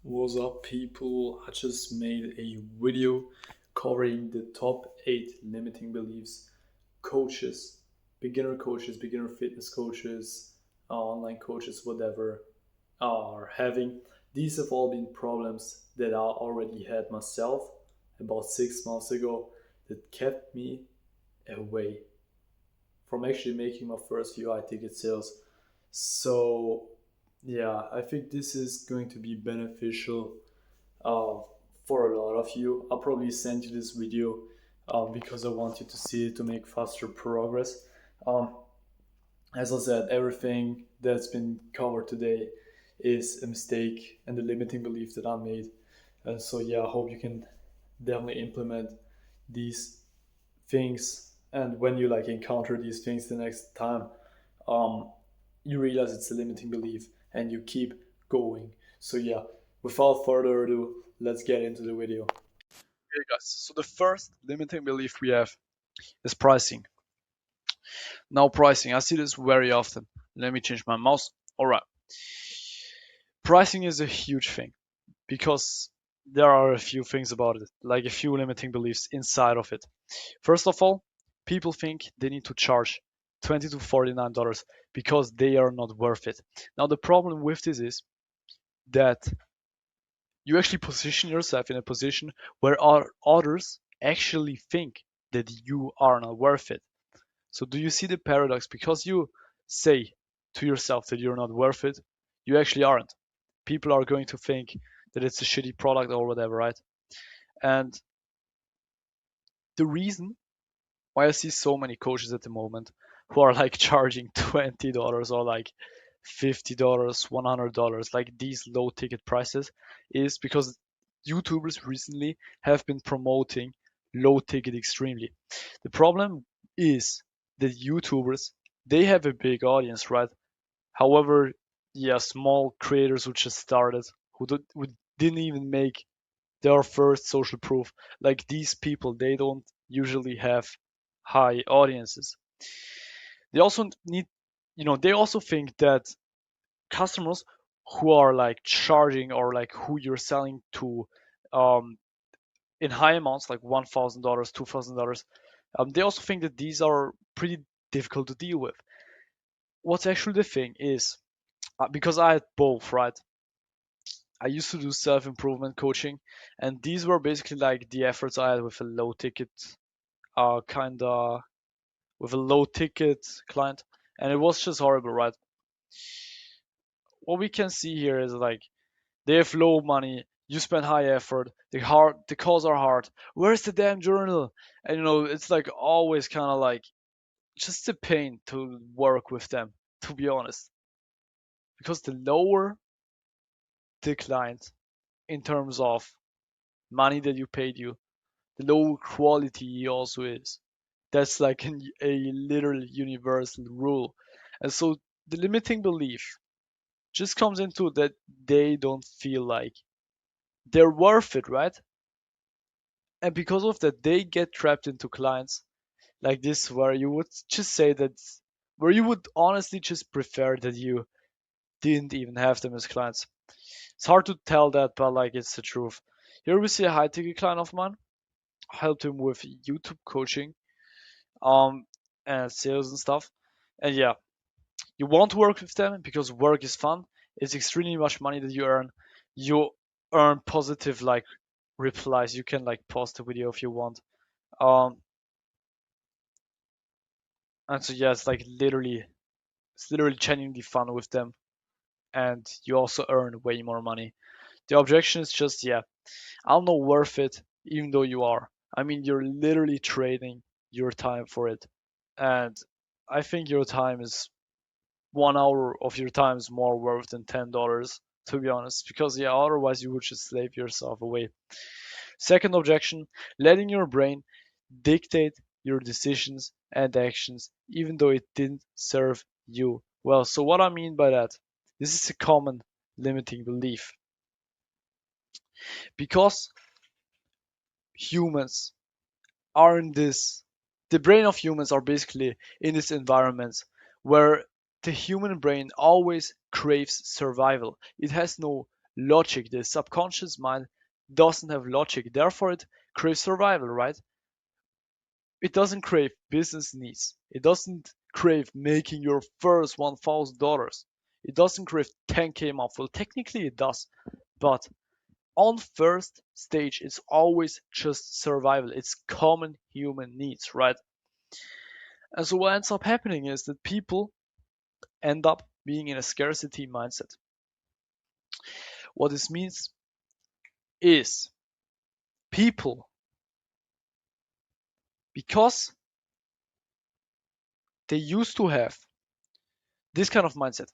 What's up, people? I just made a video covering the top 8 limiting beliefs coaches, beginner fitness coaches, online coaches, whatever, are having. These have all been problems that I already had myself about 6 months ago that kept me away from actually making my first few high ticket sales. So, yeah, I think this is going to be beneficial uh, for a lot of you. I'll probably send you this video because I want you to see it to make faster progress. Um, as I said, everything that's been covered today is a mistake and the limiting belief that I made. So yeah, I hope you can definitely implement these things. And when you like encounter these things the next time, um, you realize it's a limiting belief and you keep going. So yeah, without further ado, let's get into the video. Okay, guys. So the first limiting belief we have is pricing. Now, pricing, I see this very often. Let me change my mouse. All right. Pricing is a huge thing because there are a few things about it, like a few limiting beliefs inside of it. First of all, people think they need to charge $20 to $49 because they are not worth it. Now, the problem with this is that you actually position yourself in a position where others actually think that you are not worth it. So do you see the paradox? Because you say to yourself that you're not worth it, you actually aren't. People are going to think that it's a shitty product or whatever, right? And the reason why I see so many coaches at the moment who are like charging $20 or like $50, $100, like these low ticket prices, is because YouTubers recently have been promoting low ticket extremely. The problem is that YouTubers, they have a big audience, right? However, yeah, small creators who just started, who didn't even make their first social proof, like these people, they don't usually have high audiences. They also need, they also think that customers who are like charging or like who you're selling to um, in high amounts, like $1,000, $2,000, they also think that these are pretty difficult to deal with. What's actually the thing is, because I had both, right? I used to do self improvement coaching, and these were basically like the efforts I had with a low ticket, kind of with a low ticket client, and it was just horrible, right? What we can see here is like they have low money, you spend high effort, the calls are hard. Where's the damn journal? And it's like always kind of like just a pain to work with them, to be honest, because the lower the client in terms of money that you paid you, the lower quality he also is. That's like a literal universal rule. And so the limiting belief just comes into that they don't feel like they're worth it, right? And because of that, they get trapped into clients like this where you would just say that, where you would honestly just prefer that you didn't even have them as clients. It's hard to tell that, but like it's the truth. Here we see a high ticket client of mine. I helped him with YouTube coaching, um, and sales and stuff. And yeah, you want to work with them because work is fun. It's extremely much money that you earn. You earn positive like replies. You can like post a video if you want. Um, and so yeah, it's literally genuinely fun with them, and you also earn way more money. The objection is just, yeah, I'm not worth it, even though you are. I mean, you're literally trading your time for it, and I think your time is 1 hour of your time is more worth than $10, to be honest, because yeah, otherwise you would just slave yourself away. Second objection, letting your brain dictate your decisions and actions, even though it didn't serve you well. So what I mean by that, this is a common limiting belief because humans are in this the brain of humans are basically in this environment where the human brain always craves survival. It has no logic. The subconscious mind doesn't have logic, therefore it craves survival, right? It doesn't crave business needs. It doesn't crave making your first $1,000. It doesn't crave 10K a month. Well, technically it does, but on first stage, it's always just survival. It's common human needs, right? And so what ends up happening is that people end up being in a scarcity mindset. What this means is people, because they used to have this kind of mindset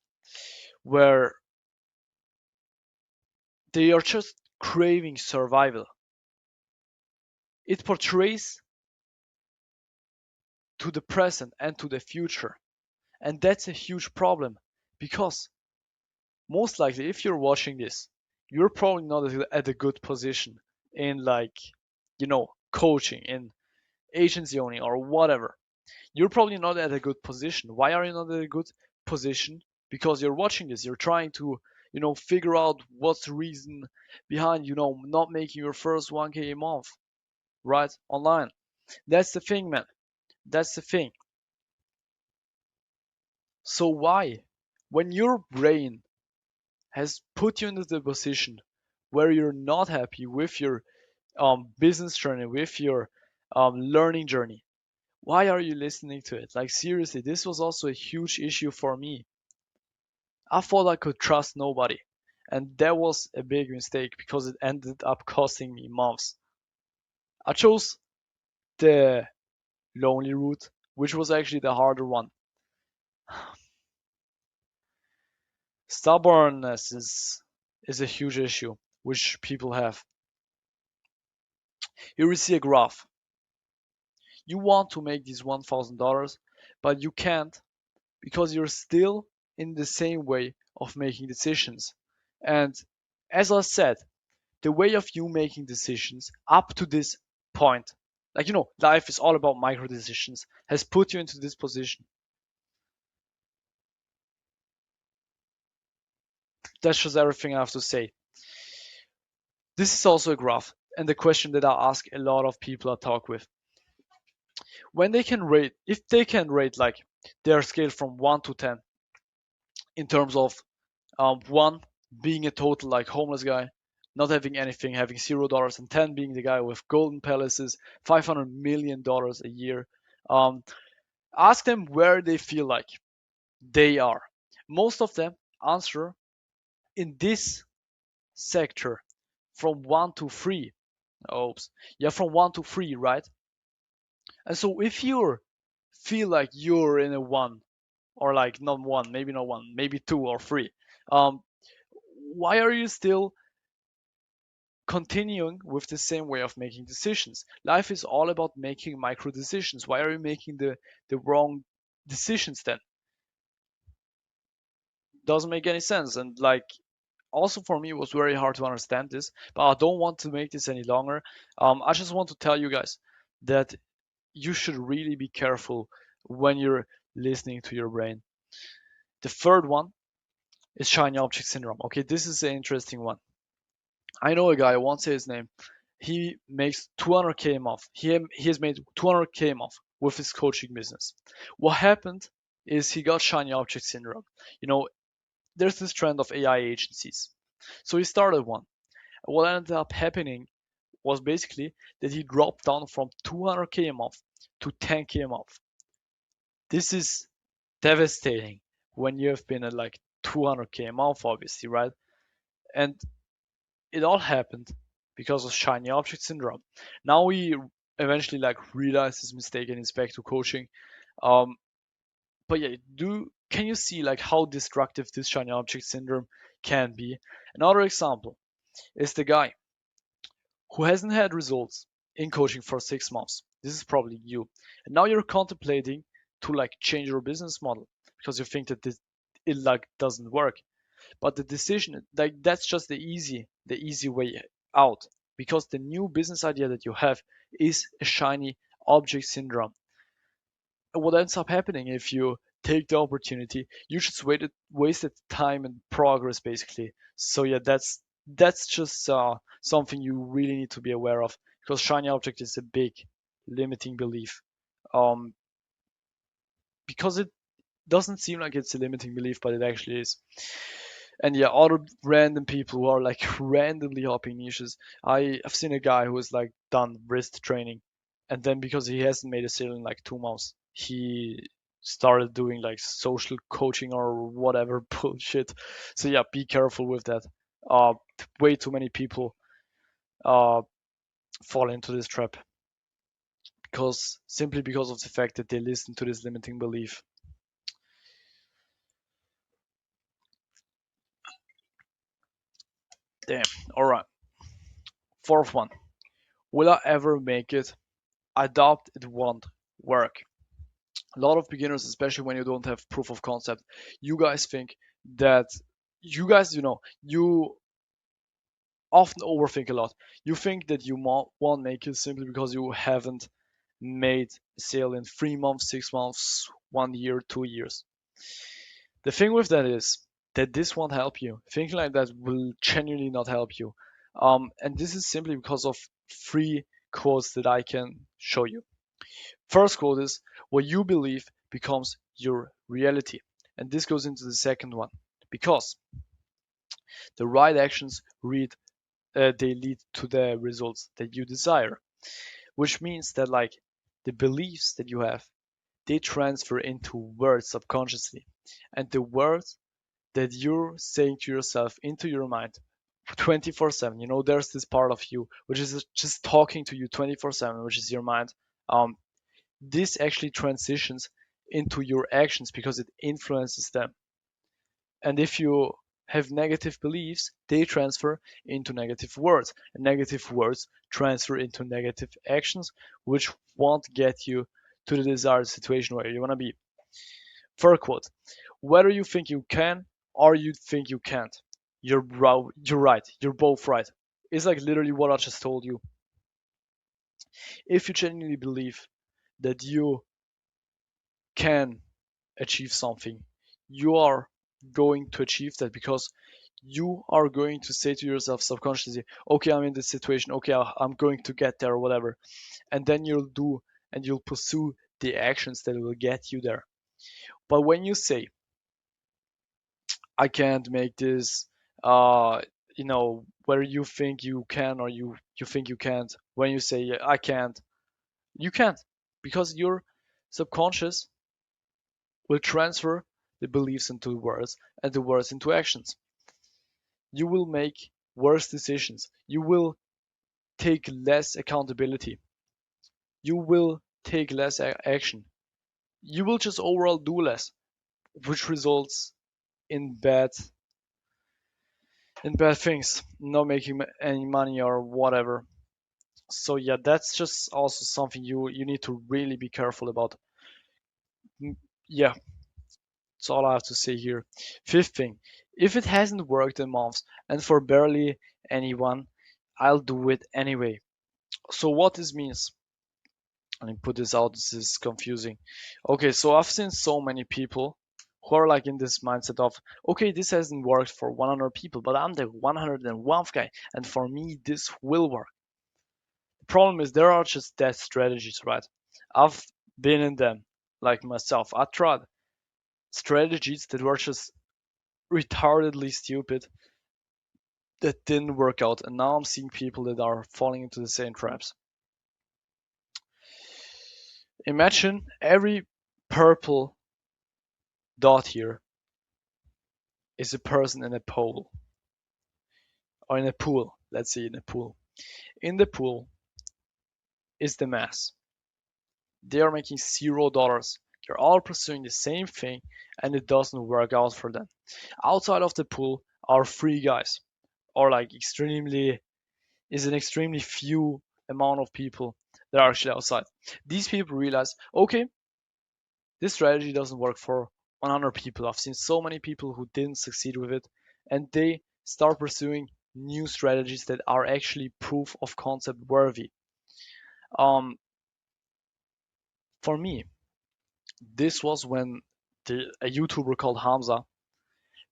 where they are just craving survival, it portrays to the present and to the future. And that's a huge problem because most likely if you're watching this, you're probably not at a good position in like, coaching, in agency owning or whatever. You're probably not at a good position. Why are you not at a good position? Because you're watching this, you're trying to, figure out what's the reason behind, not making your first 1K a month, right? Online. That's the thing, man. That's the thing. So why? When your brain has put you into the position where you're not happy with your business journey, with your learning journey, why are you listening to it? Like, seriously, this was also a huge issue for me. I thought I could trust nobody. And that was a big mistake because it ended up costing me months. I chose the lonely route, which was actually the harder one. Stubbornness is a huge issue which people have. Here we see a graph. You want to make these $1,000, but you can't because you're still in the same way of making decisions. And as I said, the way of you making decisions up to this point, like, life is all about micro decisions, has put you into this position. That's just everything I have to say. This is also a graph, and the question that I ask a lot of people I talk with. When they can rate, if they can rate like their scale from 1 to 10 in terms of 1 being a total like homeless guy, not having anything, having $0, and 10 being the guy with golden palaces, $500 million a year. Ask them where they feel like they are. Most of them answer in this sector from 1 to 3. Oops. Yeah, from 1 to 3, right? And so if you feel like you're in a 1, or like not 1, maybe not 1, maybe 2 or 3, why are you still continuing with the same way of making decisions? Life is all about making micro decisions. Why are you making the wrong decisions then? Doesn't make any sense. And like, also for me, it was very hard to understand this, but I don't want to make this any longer. I just want to tell you guys that you should really be careful when you're listening to your brain. The third one is shiny object syndrome. Okay, this is an interesting one. I know a guy, I won't say his name. He makes 200K a month. He has made 200K a month with his coaching business. What happened is he got shiny object syndrome. There's this trend of AI agencies. So he started one. And what ended up happening was basically that he dropped down from 200K a month to 10K a month. This is devastating when you have been at like 200K a month, obviously, right? And it all happened because of shiny object syndrome. Now he eventually like realized his mistake and is back to coaching. But yeah, can you see like how destructive this shiny object syndrome can be? Another example is the guy who hasn't had results in coaching for 6 months. This is probably you. And now you're contemplating to like change your business model because you think that it like doesn't work. But the decision, like, that's just the easy way out, because the new business idea that you have is a shiny object syndrome. And what ends up happening if you take the opportunity, you just wasted time and progress basically. So yeah, That's just something you really need to be aware of, because shiny object is a big limiting belief. Um, because it doesn't seem like it's a limiting belief, but it actually is. And yeah, other random people who are like randomly hopping niches. I've seen a guy who has like done wrist training, and then because he hasn't made a sale in like 2 months, he started doing like social coaching or whatever bullshit. So yeah, be careful with that. Uh, Way too many people uh fall into this trap because simply because of the fact that they listen to this limiting belief. Damn. All right. Fourth one. Will I ever make it? I doubt it won't work. A lot of beginners, especially when you don't have proof of concept, you guys think that you often overthink a lot. You think that you won't make it simply because you haven't made a sale in 3 months, 6 months, 1 year, 2 years. The thing with that is that this won't help you. Thinking like that will genuinely not help you. And this is simply because of three quotes that I can show you. First quote is, what you believe becomes your reality. And this goes into the second one. Because the right actions they lead to the results that you desire. Which means that like the beliefs that you have, they transfer into words subconsciously. And the words that you're saying to yourself into your mind 24/7, there's this part of you which is just talking to you 24/7, which is your mind. This actually transitions into your actions because it influences them. And if you have negative beliefs, they transfer into negative words, and negative words transfer into negative actions, which won't get you to the desired situation where you want to be. Third quote, whether you think you can or you think you can't, you're right. You're both right. It's like literally what I just told you. If you genuinely believe that you can achieve something, you are going to achieve that because you are going to say to yourself subconsciously, okay, I'm in this situation, okay, I'm going to get there or whatever. And then you'll do and you'll pursue the actions that will get you there. But when you say, I can't make this, whether you think you can or you think you can't, when you say, I can't, you can't because your subconscious will transfer the beliefs into words and the words into actions. You will make worse decisions. You will take less accountability. You will take less action. You will just overall do less, which results in bad things, not making any money or whatever. So yeah, that's just also something you need to really be careful about. Yeah, that's all I have to say here. Fifth thing, if it hasn't worked in months and for barely anyone, I'll do it anyway. So what this means, let me put this out, this is confusing. Okay, so I've seen so many people who are like in this mindset of, okay, this hasn't worked for 100 people, but I'm the 101st guy, and for me this will work. The problem is there are just dead strategies, right? I've been in them, like myself. I tried strategies that were just retardedly stupid that didn't work out, and now I'm seeing people that are falling into the same traps. Imagine every purple dot here is a person in a pool, or in a pool. Let's say in a pool. In the pool is the mass. They are making $0. They're all pursuing the same thing, and it doesn't work out for them. Outside of the pool are three guys, or like an extremely few amount of people that are actually outside. These people realize, okay, this strategy doesn't work for 100 people. I've seen so many people who didn't succeed with it, and they start pursuing new strategies that are actually proof of concept worthy. Um, for me, this was when a YouTuber called Hamza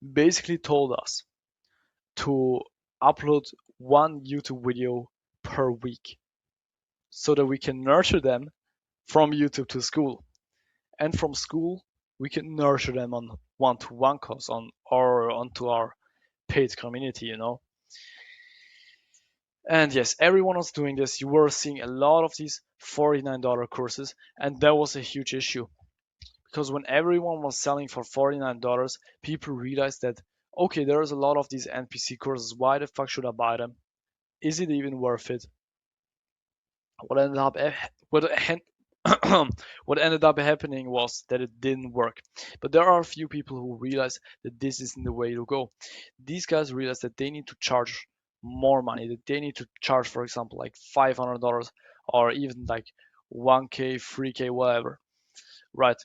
basically told us to upload one YouTube video per week so that we can nurture them from YouTube to school. And from school, we can nurture them on one-to-one course onto our paid community, And yes, everyone was doing this. You were seeing a lot of these $49 courses, and that was a huge issue because when everyone was selling for $49, people realized that okay, there's a lot of these NPC courses. Why the fuck should I buy them? Is it even worth it? What ended up what what ended up happening was that it didn't work. But there are a few people who realize that this isn't the way to go. These guys realize that they need to charge more money, that they need to charge, for example, like $500 or even like 1K, 3K, whatever. Right.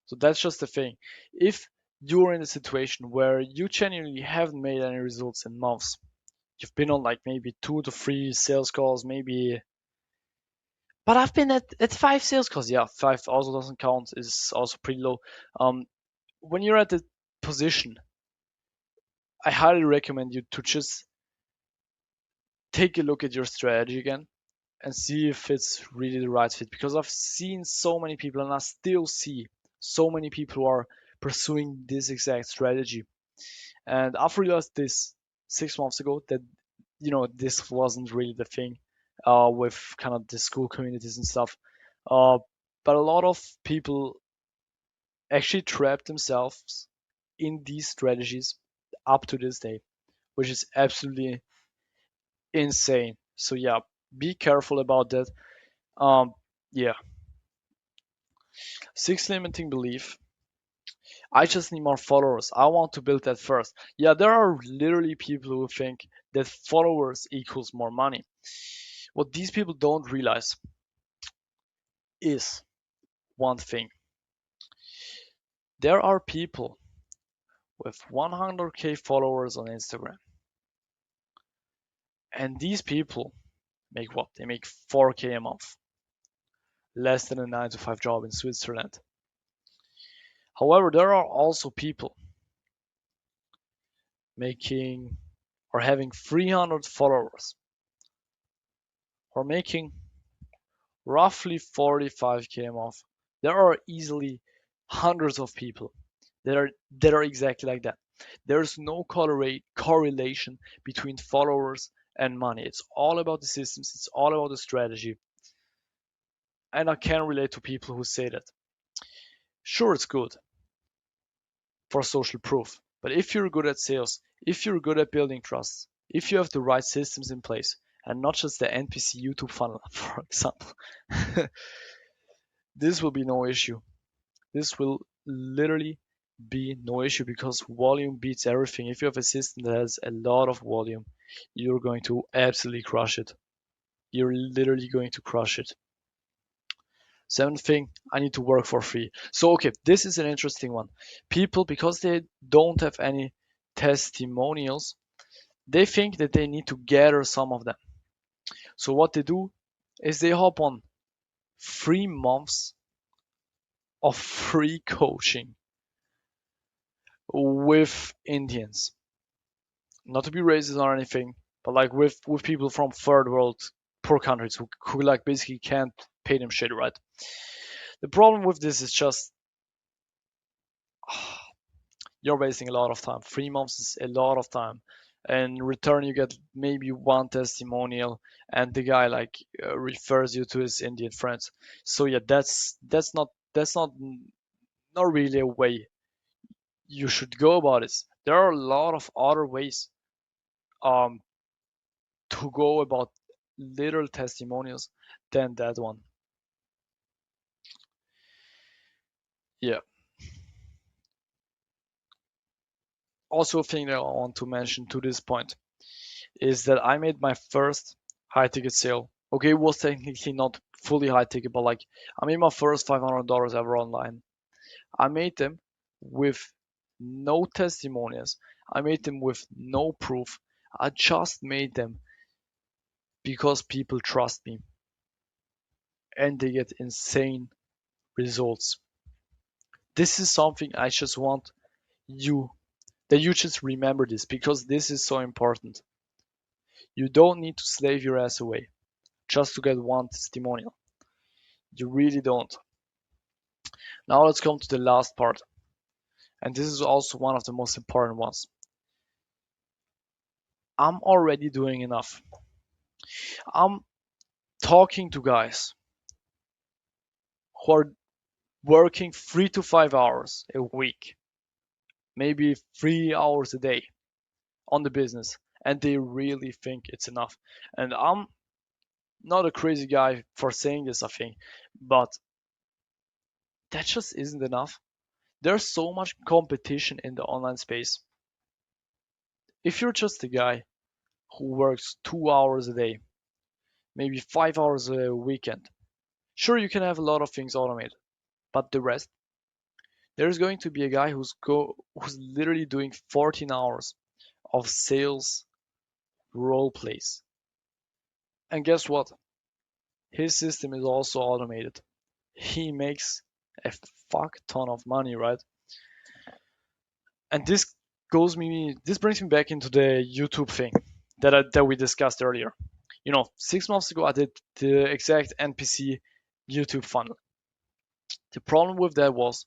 So that's just the thing. If you're in a situation where you genuinely haven't made any results in months, you've been on like maybe 2 to 3 sales calls, maybe. But I've been at 5 sales calls. Yeah, five also doesn't count. Is also pretty low. When you're at the position, I highly recommend you to just take a look at your strategy again and see if it's really the right fit. Because I've seen so many people, and I still see so many people who are pursuing this exact strategy. And I've realized this 6 months ago that this wasn't really the thing with kind of the school communities and stuff. Uh, but a lot of people actually trap themselves in these strategies up to this day, which is absolutely insane. So yeah, be careful about that. Yeah. Sixth limiting belief. I just need more followers. I want to build that first. Yeah, there are literally people who think that followers equals more money. What these people don't realize is one thing. There are people with 100k followers on Instagram. And these people make what? They make 4k a month. Less than a 9 to 5 job in Switzerland. However, there are also people making or having 300 followers or making roughly 45k a month. There are easily hundreds of people that are exactly like that. There's no correlation between followers and money. It's all about the systems, it's all about the strategy. And I can relate to people who say that. Sure, it's good for social proof, but if you're good at sales, if you're good at building trust, if you have the right systems in place, and not just the NPC YouTube funnel, for example, this will be no issue. This will literally be no issue because volume beats everything. If you have a system that has a lot of volume, you're going to absolutely crush it. You're literally going to crush it. Seventh thing, I need to work for free. So, okay, this is an interesting one. People, because they don't have any testimonials, they think that they need to gather some of them. So, what they do is they hop on 3 months of free coaching with Indians. Not to be racist or anything, but like with people from third world poor countries who like basically can't pay them shit, right? The problem with this is just you're wasting a lot of time. 3 months is a lot of time. And in return, you get maybe one testimonial, and the guy like refers you to his Indian friends. So yeah, that's not really a way you should go about it. There are a lot of other ways um to go about little testimonials than that one. Yeah. Also, a thing that I want to mention to this point is that I made my first high ticket sale. Okay, it was technically not fully high ticket, but like I made my first $500 ever online. I made them with no testimonials. I made them with no proof. I just made them because people trust me and they get insane results. This is something I just want you that you just remember this, because this is so important. You don't need to slave your ass away just to get one testimonial. You really don't. Now let's come to the last part. And this is also one of the most important ones. I'm already doing enough. I'm talking to guys who are working 3 to 5 hours a week, maybe 3 hours a day on the business, and they really think it's enough. And I'm not a crazy guy for saying this, I think, but that just isn't enough. There's so much competition in the online space. If you're just a guy who works 2 hours a day, maybe 5 hours a weekend, sure, you can have a lot of things automated, but the rest, there's going to be a guy who's literally doing 14 hours of sales role plays. And guess what? His system is also automated. He makes a fuck ton of money, right? And this brings me back into the YouTube thing that we discussed earlier. 6 months ago I did the exact NPC YouTube funnel. The problem with that was,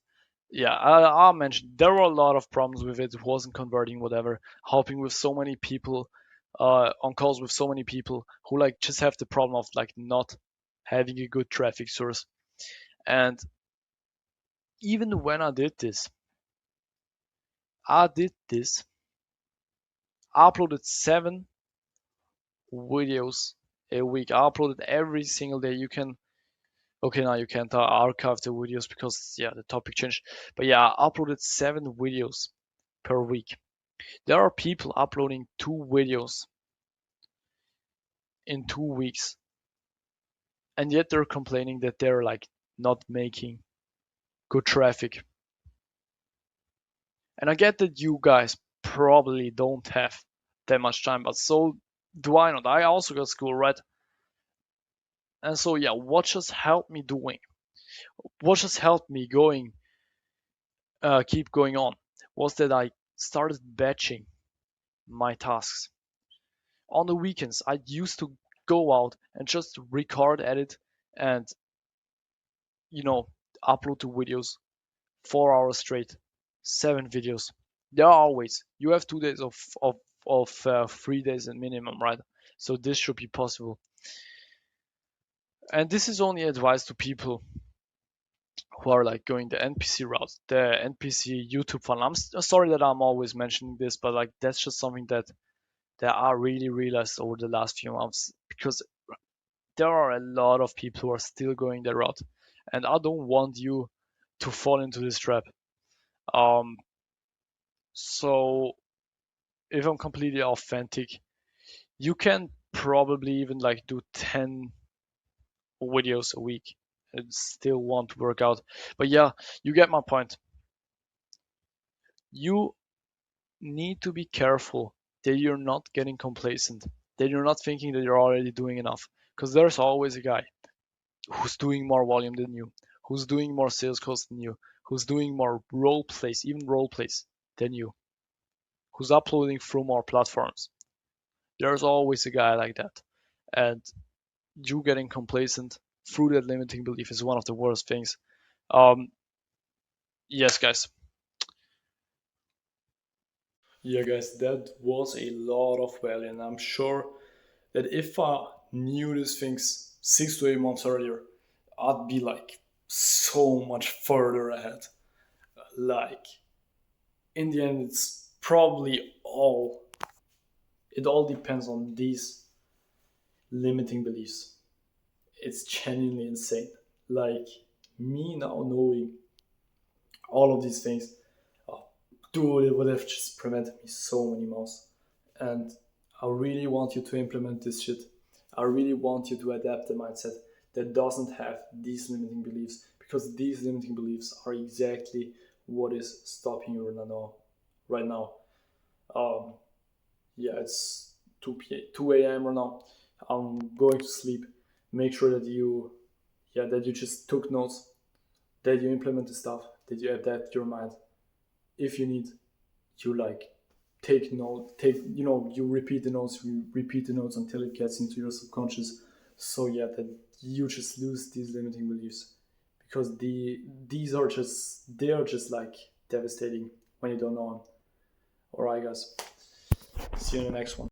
yeah, I mentioned there were a lot of problems with it. It wasn't converting, whatever. Helping with so many people, on calls with so many people who like just have the problem of like not having a good traffic source. And even when I did this, I uploaded 7 videos a week. I uploaded every single day. Okay, now you can't archive the videos because yeah, the topic changed. But yeah, I uploaded 7 videos per week. There are people uploading 2 videos in 2 weeks, and yet they're complaining that they're like not making good traffic. And I get that you guys probably don't have that much time, but so do I not. I also got school, right? And so yeah, what just helped me doing? What just helped me keep going on was that I started batching my tasks. On the weekends, I used to go out and just record, edit, and you know, upload 2 videos, 4 hours straight, 7 videos. There are always you have 2 days of 3 days at minimum, right? So this should be possible. And this is only advice to people who are like going the NPC route, the NPC YouTube funnel. I'm sorry that I'm always mentioning this, but like that's just something that I really realized over the last few months, because there are a lot of people who are still going that route, and I don't want you to fall into this trap. Um, so if I'm completely authentic, you can probably even like do 10 videos a week and still want to work out. But yeah, you get my point. You need to be careful that you're not getting complacent, that you're not thinking that you're already doing enough. Because there's always a guy who's doing more volume than you, who's doing more sales calls than you, who's doing more role plays, even role plays than you, who's uploading through more platforms. There's always a guy like that. And you getting complacent through that limiting belief is one of the worst things. Um, yes, guys. Yeah, guys, that was a lot of value, and I'm sure that if I knew these things 6 to 8 months earlier, I'd be like so much further ahead. Like, in the end, it all depends on these limiting beliefs. It's genuinely insane. Like, me now knowing all of these things, oh, dude, it would have just prevented me so many months. And I really want you to implement this shit. I really want you to adapt the mindset that doesn't have these limiting beliefs, because these limiting beliefs are exactly what is stopping you right now. Um, yeah, it's 2 a.m. right now. I'm going to sleep. Make sure that you just took notes, that you implement the stuff, that you adapt your mind. If you need, you like take note, take, you know, you repeat the notes, you repeat the notes until it gets into your subconscious. So yeah, that you just lose these limiting beliefs, because they are just like devastating when you don't know them. All right, guys. See you in the next one.